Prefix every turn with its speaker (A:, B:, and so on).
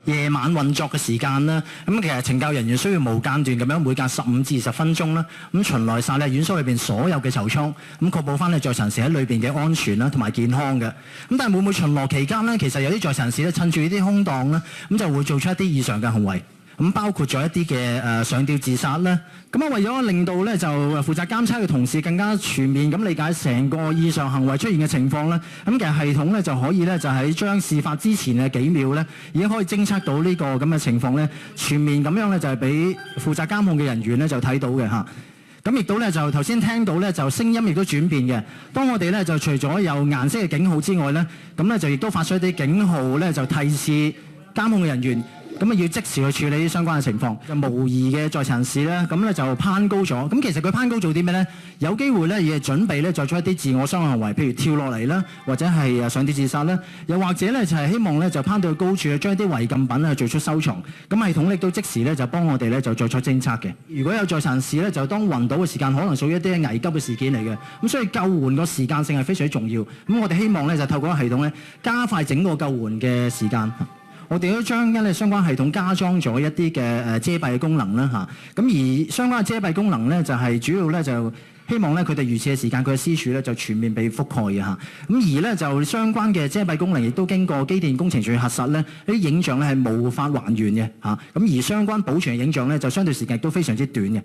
A: 夜晚運作嘅時間啦，咁其實懲教人員需要無間斷咁樣每隔15至20分鐘啦，咁巡邏晒咧院所裏邊所有嘅囚倉，咁確保翻咧在囚人士喺裏邊嘅安全啦同埋健康嘅。咁但係會唔會巡邏期間呢，其實有啲在囚人士咧趁住呢啲空檔咧，咁就會做出一啲異常嘅行為。咁包括咗一啲嘅上吊自殺啦。咁啊為咗令到咧就負責監測嘅同事更加全面咁理解成個異常行為出現嘅情況咧，咁其實系統咧就可以咧就喺將事發之前嘅幾秒咧已經可以偵測到呢個咁嘅情況咧，全面咁樣咧就係俾負責監控嘅人員咧就睇到嘅嚇。咁亦都咧就頭先聽到咧就聲音亦都轉變嘅。當我哋咧就除咗有顏色嘅警號之外咧，咁咧就亦都發出一啲警號咧就提示監控嘅人員。咁啊要即時去處理相關嘅情況，就無疑嘅在囚人士咧，咁咧就攀高咗。咁其實佢攀高做啲咩咧？有機會咧，亦係準備咧作出一啲自我傷害行為，譬如跳落嚟啦，或者係上吊自殺啦，又或者咧就係希望咧就攀到去高處，將一啲違禁品做出收藏。咁系統亦都即時咧就幫我哋咧就作出偵測嘅。如果有在囚人士咧，就當暈倒嘅時間，可能屬於一啲危急嘅事件嚟嘅。咁所以救援個時間性係非常之重要。咁我哋希望咧就透過個系統咧加快整個救援嘅時間。我哋都將相關系統加裝咗一啲嘅遮蔽嘅功能啦嚇，咁而相關嘅遮蔽功能咧就係主要咧就希望咧佢哋遇刺嘅時間佢嘅私處咧就全面被覆蓋嘅嚇，咁而咧就相關嘅遮蔽功能亦都經過機電工程署核實咧，呢啲影像咧係無法還原嘅嚇，咁而相關保存嘅影像咧就相對時間亦都非常之短嘅。